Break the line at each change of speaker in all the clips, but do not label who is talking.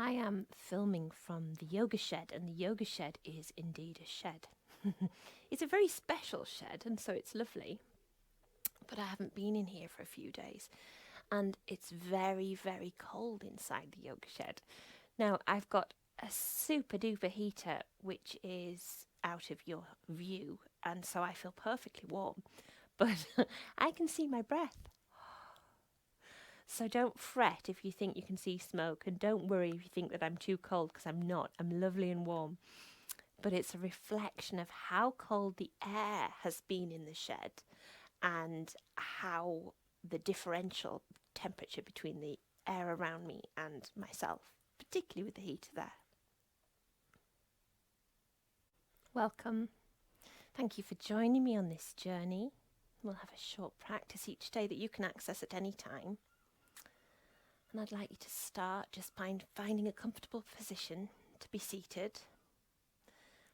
I am filming from the yoga shed, and the yoga shed is indeed a shed. It's a very special shed, and so it's lovely. But I haven't been in here for a few days, and it's very, very cold inside the yoga shed. Now, I've got a super duper heater, which is out of your view, and so I feel perfectly warm, but I can see my breath. So don't fret if you think you can see smoke, and don't worry if you think that I'm too cold, because I'm not. I'm lovely and warm. But it's a reflection of how cold the air has been in the shed and how the differential temperature between the air around me and myself, particularly with the heater there. Welcome. Thank you for joining me on this journey. We'll have a short practice each day that you can access at any time. And I'd like you to start just by finding a comfortable position to be seated.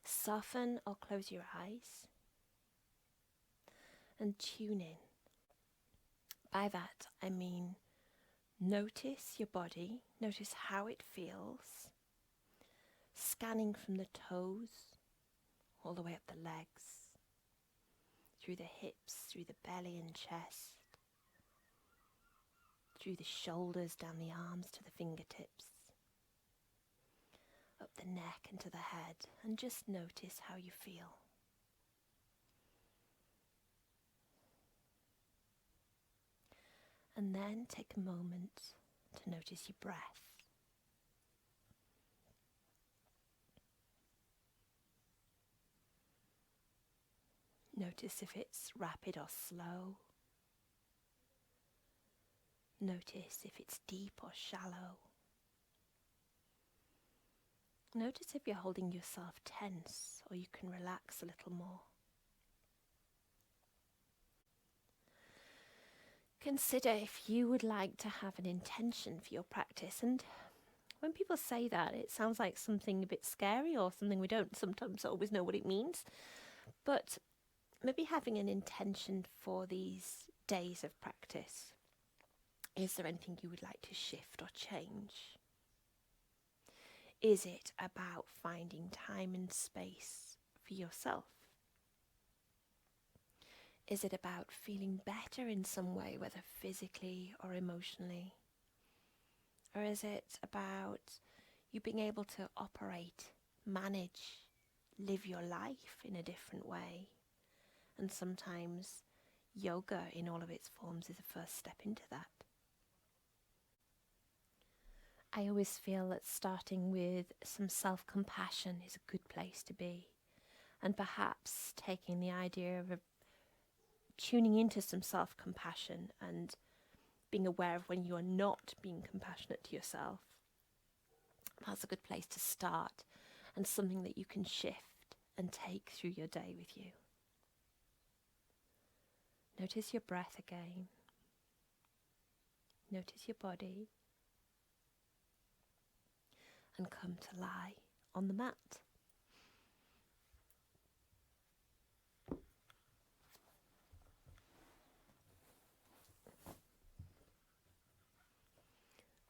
Soften or close your eyes and tune in. By that I mean notice your body, notice how it feels, scanning from the toes all the way up the legs, through the hips, through the belly and chest, through the shoulders, down the arms to the fingertips, up the neck and to the head, and just notice how you feel. And then take a moment to notice your breath. Notice if it's rapid or slow. Notice if it's deep or shallow. Notice if you're holding yourself tense or you can relax a little more. Consider if you would like to have an intention for your practice. And when people say that, it sounds like something a bit scary or something we don't sometimes always know what it means. But maybe having an intention for these days of practice. Is there anything you would like to shift or change? Is it about finding time and space for yourself? Is it about feeling better in some way, whether physically or emotionally? Or is it about you being able to operate, manage, live your life in a different way? And sometimes yoga in all of its forms is a first step into that. I always feel that starting with some self-compassion is a good place to be. And perhaps taking the idea of tuning into some self-compassion and being aware of when you are not being compassionate to yourself. That's a good place to start, and something that you can shift and take through your day with you. Notice your breath again. Notice your body. And come to lie on the mat.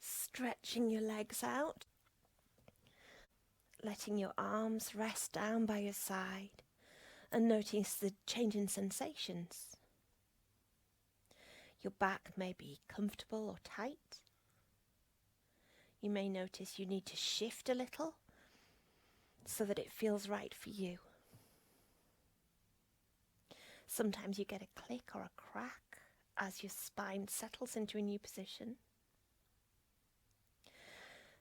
Stretching your legs out, letting your arms rest down by your side, and notice the change in sensations. Your back may be comfortable or tight. You may notice you need to shift a little so that it feels right for you. Sometimes you get a click or a crack as your spine settles into a new position.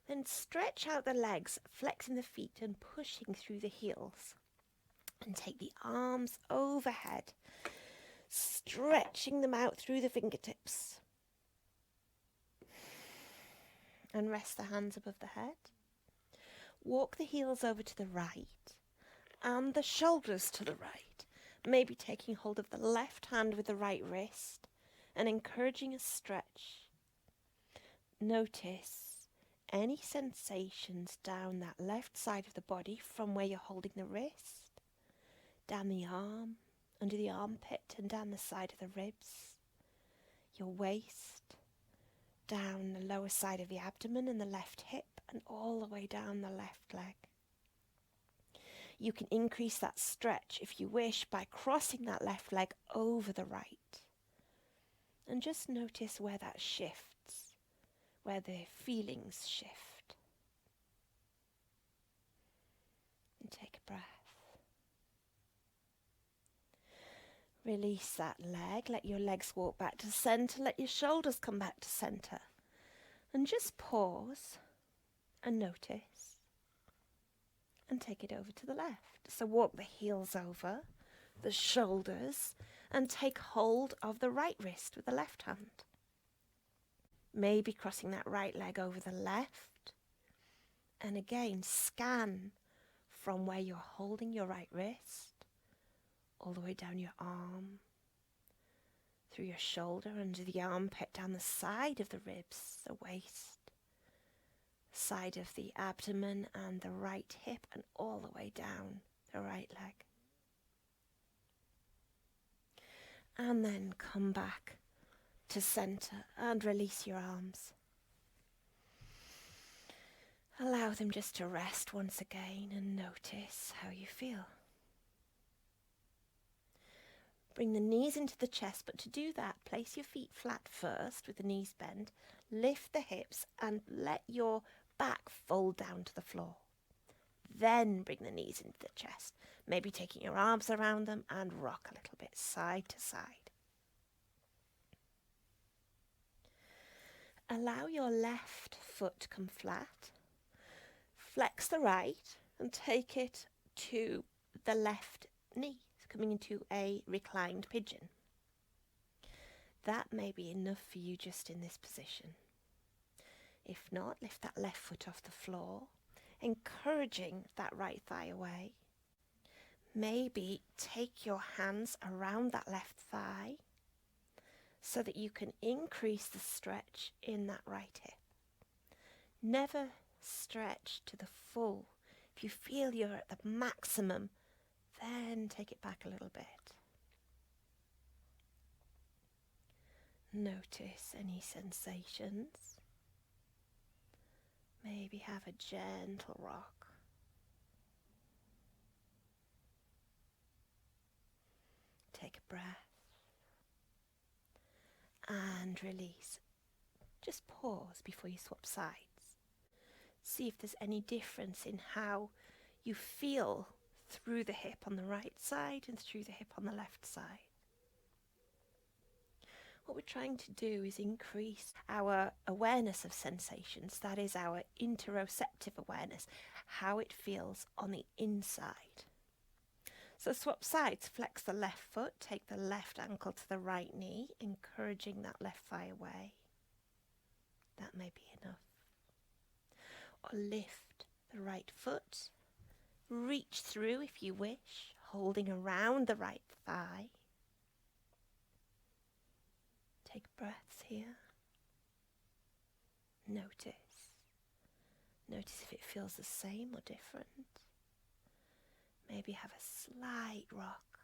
Then stretch out the legs, flexing the feet and pushing through the heels. And take the arms overhead, stretching them out through the fingertips. And rest the hands above the head. Walk the heels over to the right and the shoulders to the right. Maybe taking hold of the left hand with the right wrist and encouraging a stretch. Notice any sensations down that left side of the body from where you're holding the wrist, down the arm, under the armpit and down the side of the ribs, your waist, down the lower side of the abdomen and the left hip and all the way down the left leg. You can increase that stretch if you wish by crossing that left leg over the right. And just notice where that shifts, where the feelings shift. And take a breath. Release that leg, let your legs walk back to center, let your shoulders come back to center. And just pause and notice. And take it over to the left. So walk the heels over, the shoulders, and take hold of the right wrist with the left hand. Maybe crossing that right leg over the left. And again, scan from where you're holding your right wrist, all the way down your arm, through your shoulder, under the armpit, down the side of the ribs, the waist, side of the abdomen and the right hip, and all the way down the right leg. And then come back to center and release your arms. Allow them just to rest once again and notice how you feel. Bring the knees into the chest, but to do that, place your feet flat first with the knees bent, lift the hips and let your back fold down to the floor. Then bring the knees into the chest, maybe taking your arms around them and rock a little bit side to side. Allow your left foot to come flat. Flex the right and take it to the left knee, coming into a reclined pigeon. That may be enough for you just in this position. If not, lift that left foot off the floor, encouraging that right thigh away. Maybe take your hands around that left thigh so that you can increase the stretch in that right hip. Never stretch to the full. If you feel you're at the maximum, then take it back a little bit. Notice any sensations. Maybe have a gentle rock. Take a breath and release. Just pause before you swap sides. See if there's any difference in how you feel through the hip on the right side and through the hip on the left side. What we're trying to do is increase our awareness of sensations, that is our interoceptive awareness, how it feels on the inside. So swap sides, flex the left foot, take the left ankle to the right knee, encouraging that left thigh away. That may be enough. Or lift the right foot, reach through if you wish, holding around the right thigh. Take breaths here. Notice if it feels the same or different. Maybe have a slight rock.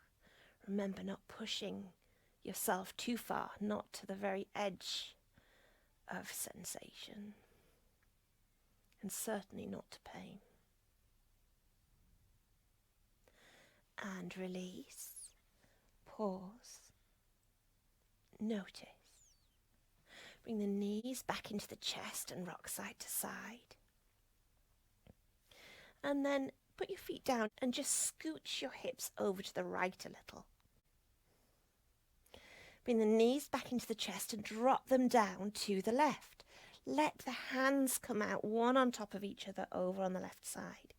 Remember, not pushing yourself too far, not to the very edge of sensation, and certainly not to pain. And release, pause, notice. Bring the knees back into the chest and rock side to side. And then put your feet down and just scooch your hips over to the right a little. Bring the knees back into the chest and drop them down to the left. Let the hands come out one on top of each other over on the left side.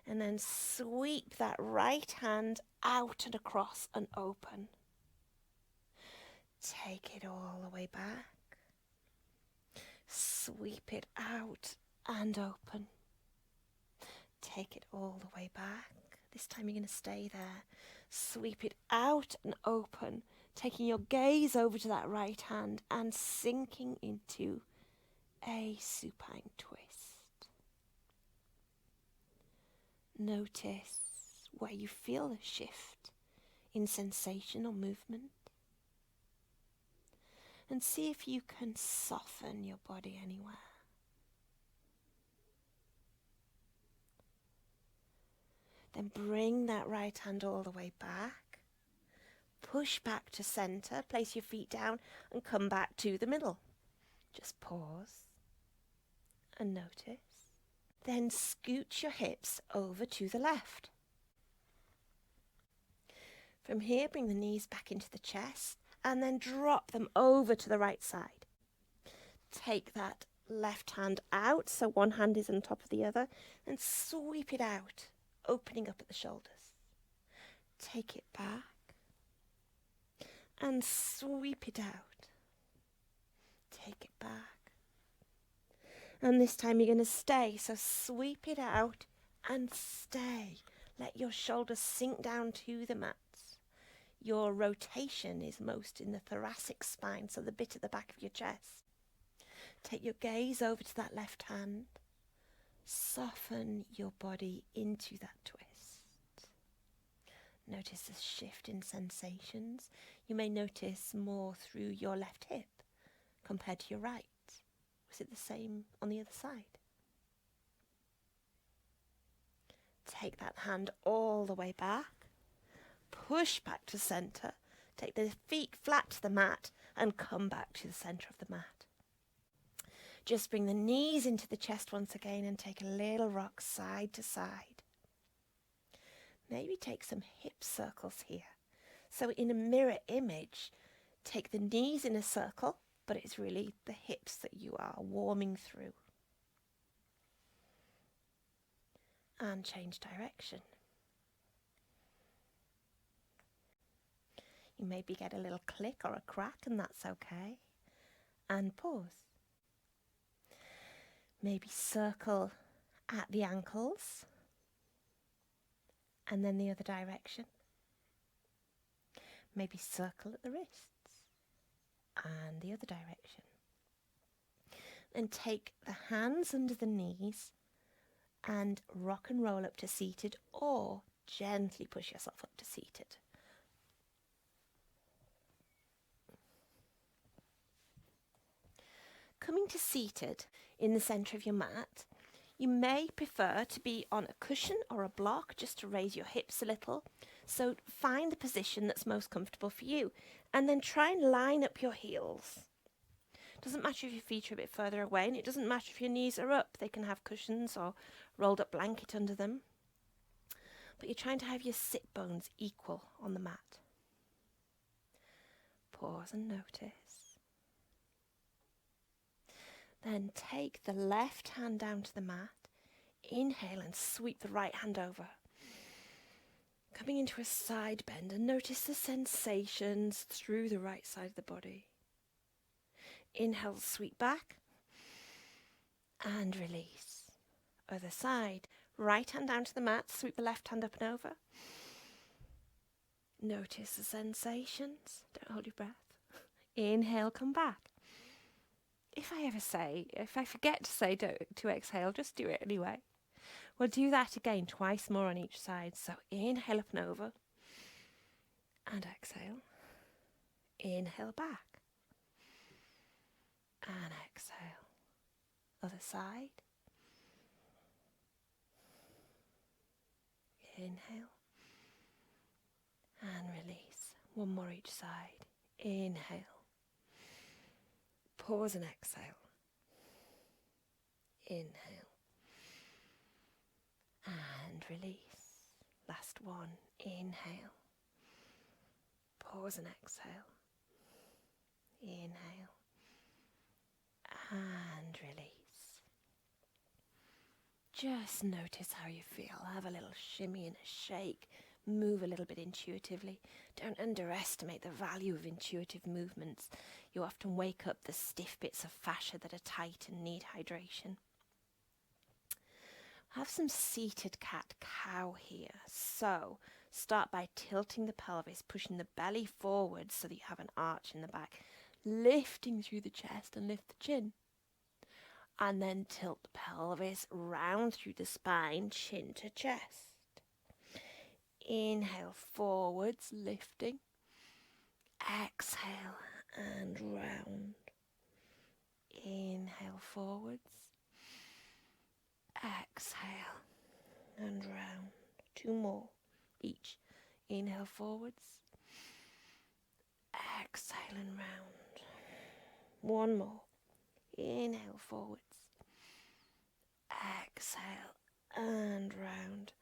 And then sweep that right hand out and across and open. Take it all the way back. Sweep it out and open. Take it all the way back. This time you're going to stay there. Sweep it out and open, taking your gaze over to that right hand and sinking into a supine twist. Notice where you feel a shift in sensation or movement. And see if you can soften your body anywhere. Then bring that right hand all the way back. Push back to center, place your feet down and come back to the middle. Just pause and notice. Then scoot your hips over to the left. From here, bring the knees back into the chest and then drop them over to the right side. Take that left hand out, so one hand is on top of the other, and sweep it out, opening up at the shoulders. Take it back and sweep it out. Take it back. And this time you're going to stay, so sweep it out and stay. Let your shoulders sink down to the mat. Your rotation is most in the thoracic spine, so the bit at the back of your chest. Take your gaze over to that left hand. Soften your body into that twist. Notice the shift in sensations. You may notice more through your left hip compared to your right. Was it the same on the other side? Take that hand all the way back. Push back to center. Take the feet flat to the mat and come back to the center of the mat. Just bring the knees into the chest once again and take a little rock side to side. Maybe take some hip circles here. So in a mirror image, take the knees in a circle, but it's really the hips that you are warming through. And change direction. You maybe get a little click or a crack, and that's okay. And pause. Maybe circle at the ankles and then the other direction. Maybe circle at the wrists and the other direction. Then take the hands under the knees and rock and roll up to seated, or gently push yourself up to seated. Coming to seated in the centre of your mat, you may prefer to be on a cushion or a block just to raise your hips a little. So find the position that's most comfortable for you and then try and line up your heels. Doesn't matter if your feet are a bit further away, and it doesn't matter if your knees are up. They can have cushions or rolled up blanket under them. But you're trying to have your sit bones equal on the mat. Pause and notice. Then take the left hand down to the mat. Inhale and sweep the right hand over. Coming into a side bend, and notice the sensations through the right side of the body. Inhale, sweep back and release. Other side. Right hand down to the mat, sweep the left hand up and over. Notice the sensations. Don't hold your breath. Inhale, come back. If I forget to say to exhale, just do it anyway. We'll do that again, twice more on each side. So inhale up and over. And exhale. Inhale back. And exhale. Other side. Inhale. And release. One more each side. Inhale. Pause and exhale. Inhale. And release. Last one. Inhale. Pause and exhale. Inhale. And release. Just notice how you feel. Have a little shimmy and a shake. Move a little bit intuitively. Don't underestimate the value of intuitive movements. You often wake up the stiff bits of fascia that are tight and need hydration. Have some seated cat-cow here. So start by tilting the pelvis, pushing the belly forward so that you have an arch in the back, lifting through the chest and lift the chin. And then tilt the pelvis round through the spine, chin to chest. Inhale forwards, lifting. Exhale and round. Inhale forwards. Exhale and round. 2 more each. Inhale forwards. Exhale and round. 1 more. Inhale forwards. Exhale and round.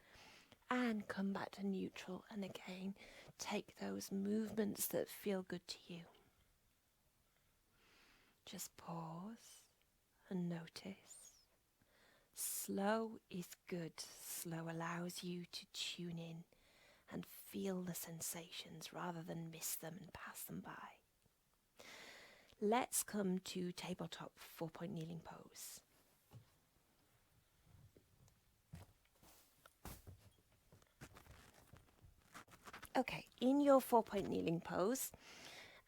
And come back to neutral. And again, take those movements that feel good to you. Just pause and notice. Slow is good. Slow allows you to tune in and feel the sensations rather than miss them and pass them by. Let's come to tabletop 4-point kneeling pose. Okay, in your 4-point kneeling pose,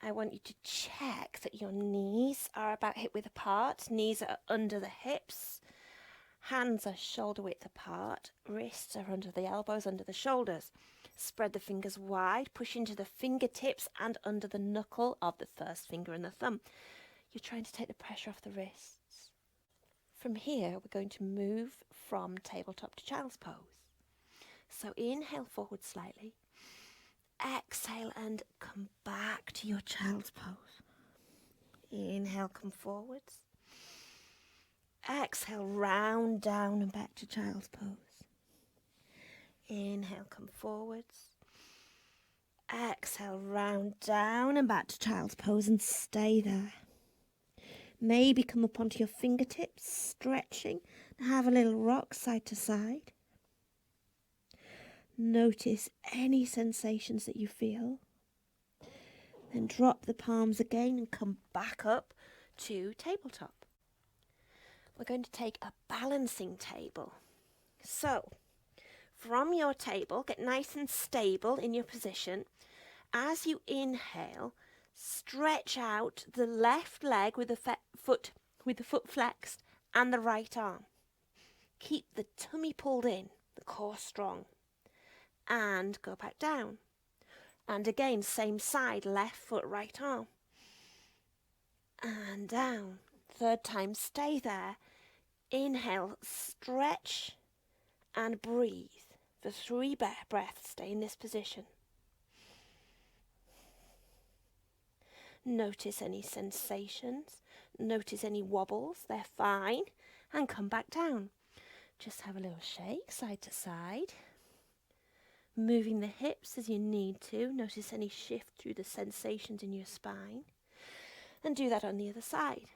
I want you to check that your knees are about hip width apart, knees are under the hips, hands are shoulder width apart, wrists are under the elbows, under the shoulders. Spread the fingers wide, push into the fingertips and under the knuckle of the first finger and the thumb. You're trying to take the pressure off the wrists. From here, we're going to move from tabletop to child's pose. So inhale forward slightly. Exhale and come back to your child's pose. Inhale, come forwards. Exhale, round down and back to child's pose. Inhale, come forwards. Exhale, round down and back to child's pose and stay there. Maybe come up onto your fingertips, stretching, and have a little rock side to side. Notice any sensations that you feel. Then drop the palms again and come back up to tabletop. We're going to take a balancing table. So, from your table, get nice and stable in your position. As you inhale, stretch out the left leg with the foot flexed and the right arm. Keep the tummy pulled in, the core strong. And go back down. And again, same side, left foot, right arm. And down. Third time, stay there. Inhale, stretch and breathe. For 3 breaths, stay in this position. Notice any sensations. Notice any wobbles. They're fine. And come back down. Just have a little shake, side to side. Moving the hips as you need to. Notice any shift through the sensations in your spine. And do that on the other side.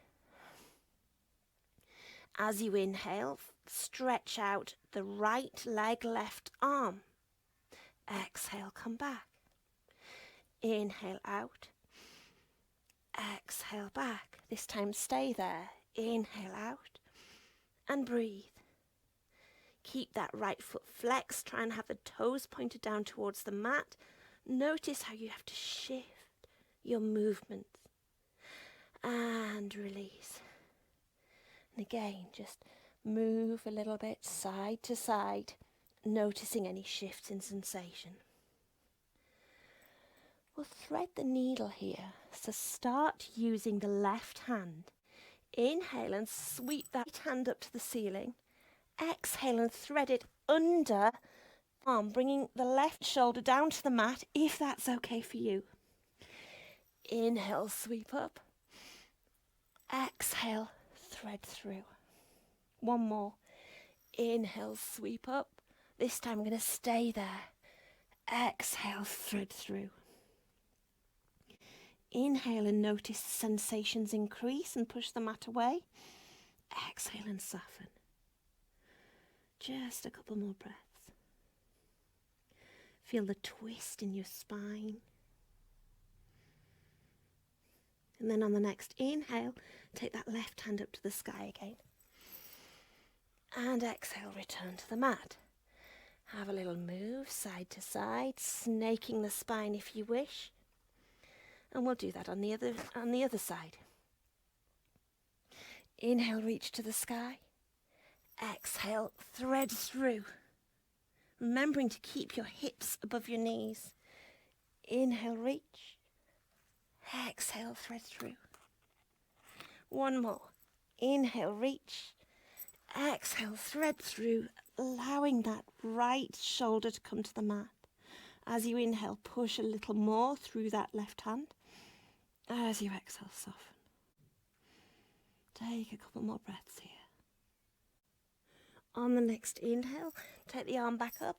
As you inhale, stretch out the right leg, left arm. Exhale, come back. Inhale out. Exhale back. This time stay there. Inhale out. And breathe. Keep that right foot flexed. Try and have the toes pointed down towards the mat. Notice how you have to shift your movements. And release. And again, just move a little bit side to side, noticing any shifts in sensation. We'll thread the needle here. So start using the left hand. Inhale and sweep that hand up to the ceiling. Exhale and thread it under the arm, bringing the left shoulder down to the mat, if that's okay for you. Inhale, sweep up. Exhale, thread through. 1 more. Inhale, sweep up. This time I'm going to stay there. Exhale, thread through. Inhale and notice sensations increase and push the mat away. Exhale and soften. Just a couple more breaths. Feel the twist in your spine. And then on the next inhale, take that left hand up to the sky again. And exhale, return to the mat. Have a little move side to side, snaking the spine if you wish. And we'll do that on the other side. Inhale, reach to the sky. Exhale, thread through. Remembering to keep your hips above your knees. Inhale, reach. Exhale, thread through. 1 more. Inhale, reach. Exhale, thread through. allowing that right shoulder to come to the mat. As you inhale, push a little more through that left hand. As you exhale, soften. Take a couple more breaths here. On the next inhale, take the arm back up.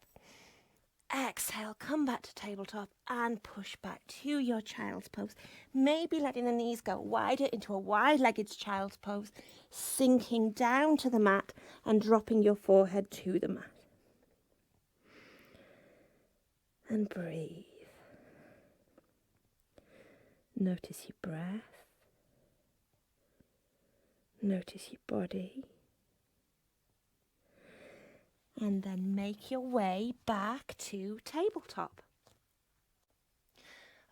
Exhale, come back to tabletop and push back to your child's pose. Maybe letting the knees go wider into a wide-legged child's pose, sinking down to the mat and dropping your forehead to the mat. And breathe. Notice your breath. Notice your body. And then make your way back to tabletop.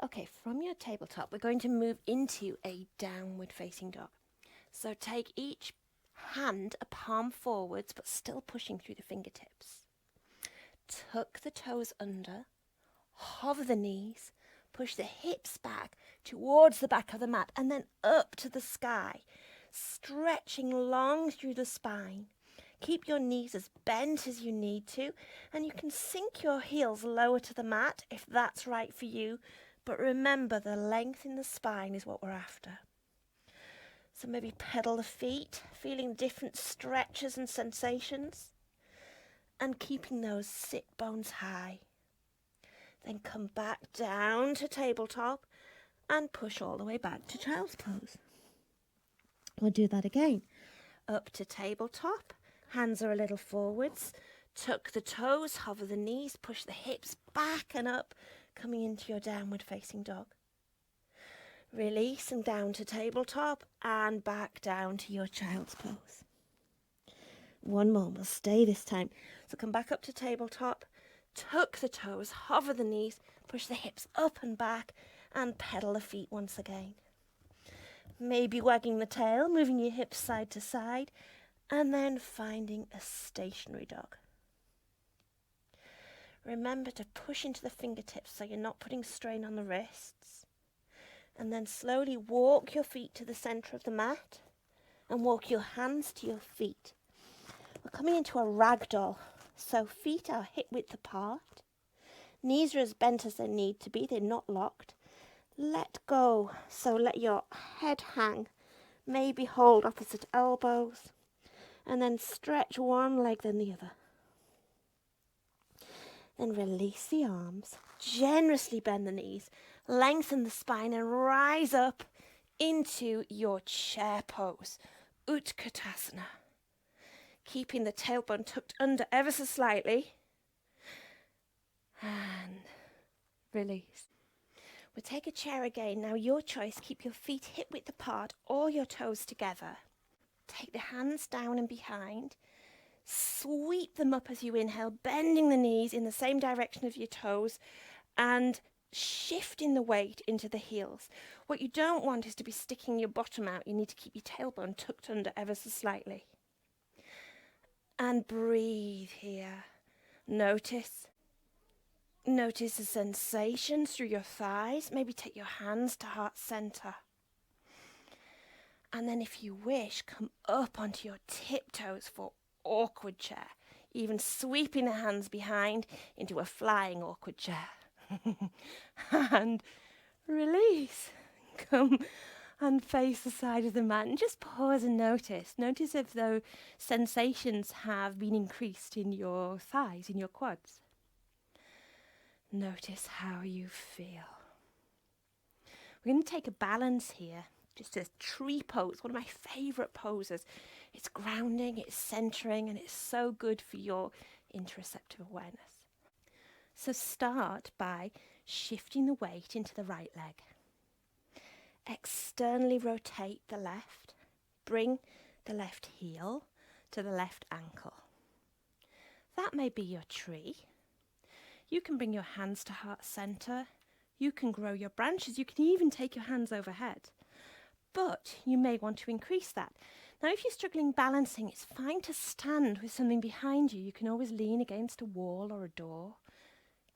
Okay, from your tabletop, we're going to move into a downward facing dog. So take each hand a palm forwards, but still pushing through the fingertips. Tuck the toes under, hover the knees, push the hips back towards the back of the mat, and then up to the sky, stretching long through the spine. Keep your knees as bent as you need to, and you can sink your heels lower to the mat if that's right for you, but remember the length in the spine is what we're after. So maybe pedal the feet, feeling different stretches and sensations, and keeping those sit bones high. Then come back down to tabletop and push all the way back to child's pose. We'll do that again. Up to tabletop. Hands are a little forwards. Tuck the toes, hover the knees, push the hips back and up, coming into your downward facing dog. Release and down to tabletop and back down to your child's pose. One more, we'll stay this time. So come back up to tabletop, tuck the toes, hover the knees, push the hips up and back and pedal the feet once again. Maybe wagging the tail, moving your hips side to side, and then finding a stationary dog. Remember to push into the fingertips so you're not putting strain on the wrists. And then slowly walk your feet to the centre of the mat and walk your hands to your feet. We're coming into a ragdoll, so feet are hip width apart. Knees are as bent as they need to be, they're not locked. Let go, so let your head hang. Maybe hold opposite elbows. And then stretch one leg then the other. Then release the arms, generously bend the knees, lengthen the spine and rise up into your chair pose, Utkatasana. Keeping the tailbone tucked under ever so slightly. And release. We'll take a chair again. Now your choice, keep your feet hip width apart or your toes together. Take the hands down and behind. Sweep them up as you inhale, bending the knees in the same direction of your toes and shifting the weight into the heels. What you don't want is to be sticking your bottom out. You need to keep your tailbone tucked under ever so slightly. And breathe here. Notice the sensations through your thighs. Maybe take your hands to heart center. And then if you wish, come up onto your tiptoes for awkward chair, even sweeping the hands behind into a flying awkward chair. And release. Come and face the side of the mat and just pause and notice. Notice if those sensations have been increased in your thighs, in your quads. Notice how you feel. We're going to take a balance here. Just a tree pose, one of my favourite poses. It's grounding, it's centering, and it's so good for your interoceptive awareness. So start by shifting the weight into the right leg. Externally rotate the left. Bring the left heel to the left ankle. That may be your tree. You can bring your hands to heart center. You can grow your branches. You can even take your hands overhead. But you may want to increase that. Now, if you're struggling balancing, it's fine to stand with something behind you. You can always lean against a wall or a door.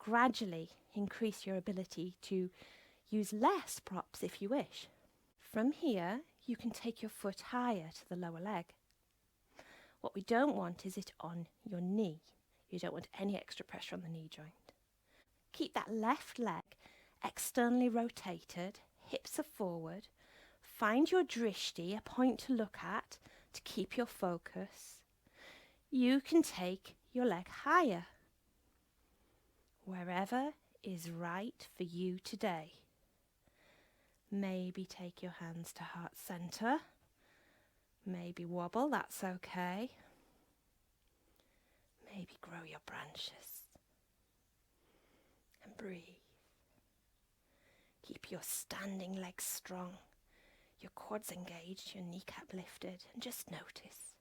Gradually increase your ability to use less props if you wish. From here, you can take your foot higher to the lower leg. What we don't want is it on your knee. You don't want any extra pressure on the knee joint. Keep that left leg externally rotated, hips are forward. Find your drishti, a point to look at, to keep your focus. You can take your leg higher, wherever is right for you today. Maybe take your hands to heart center. Maybe wobble, that's okay. Maybe grow your branches. And breathe. Keep your standing legs strong, your quads engaged, your kneecap lifted, and just notice.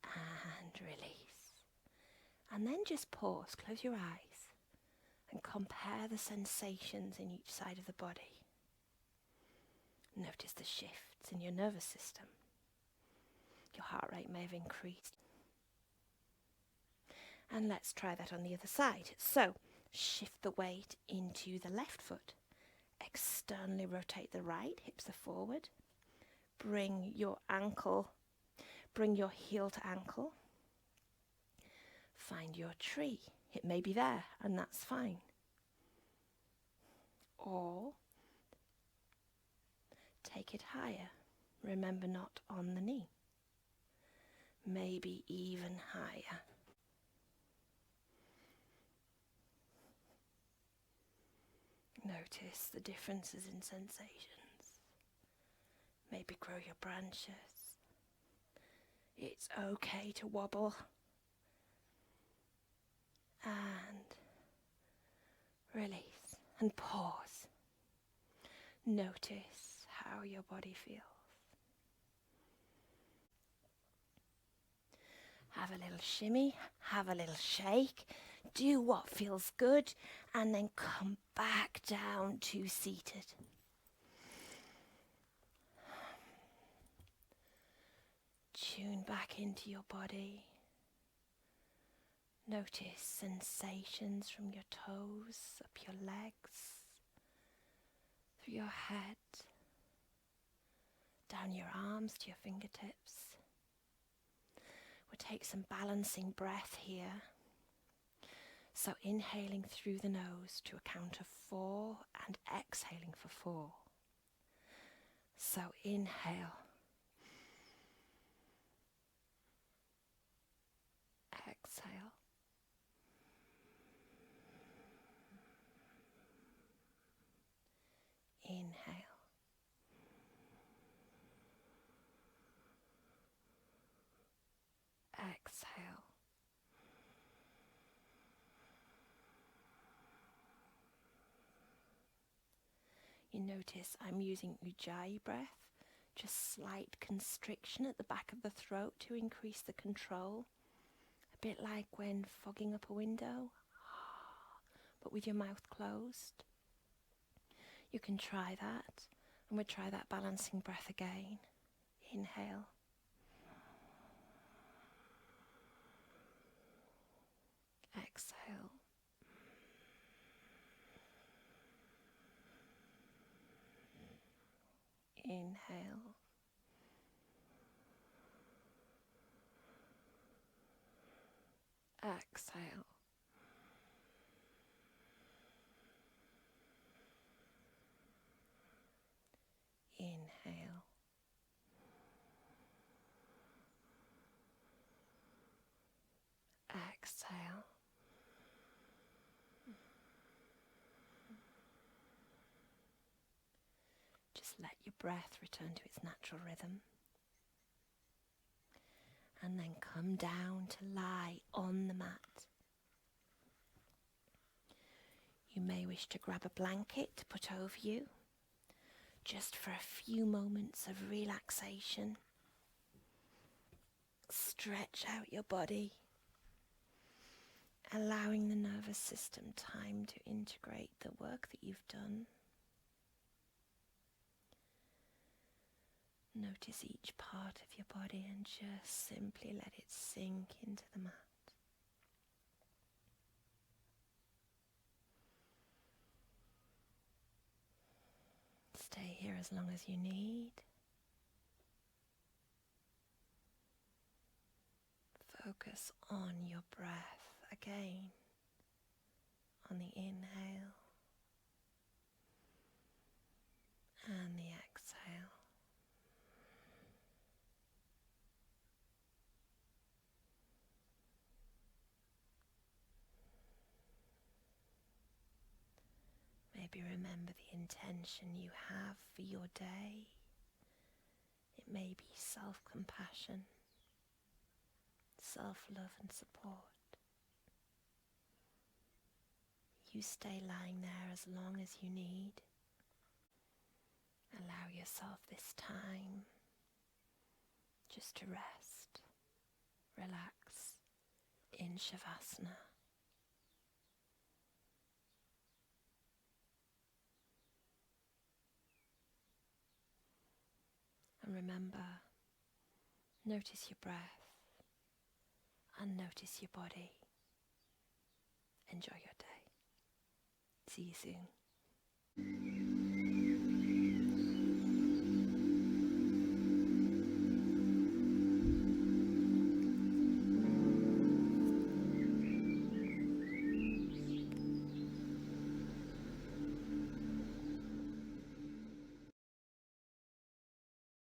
And release. And then just pause, close your eyes, and compare the sensations in each side of the body. Notice the shifts in your nervous system. Your heart rate may have increased. And let's try that on the other side. So, shift the weight into the left foot. Externally rotate the right, hips are forward. Bring your heel to ankle. Find your tree. It may be there, and that's fine. Or take it higher. Remember, not on the knee. Maybe even higher. Notice the differences in sensations. Maybe grow your branches. It's okay to wobble. And release and pause. Notice how your body feels. Have a little shimmy, have a little shake, do what feels good, and then come back down to seated. Tune back into your body. Notice sensations from your toes, up your legs, through your head, down your arms to your fingertips. We'll take some balancing breath here. So inhaling through the nose to a count of 4 and exhaling for 4. So inhale. Exhale. Inhale. Exhale. You notice I'm using Ujjayi breath, just slight constriction at the back of the throat to increase the control. A bit like when fogging up a window, but with your mouth closed. You can try that, and we'll try that balancing breath again. Inhale. Exhale. Inhale. Exhale. Inhale. Exhale. Just let your breath return to its natural rhythm. And then come down to lie on the mat. You may wish to grab a blanket to put over you, just for a few moments of relaxation. Stretch out your body, allowing the nervous system time to integrate the work that you've done. Notice each part of your body and just simply let it sink into the mat. Stay here as long as you need. Focus on your breath again, on the inhale and the exhale. Maybe remember the intention you have for your day. It may be self-compassion, self-love and support. You stay lying there as long as you need. Allow yourself this time just to rest, relax in Shavasana. And remember, notice your breath and notice your body. Enjoy your day. See you soon.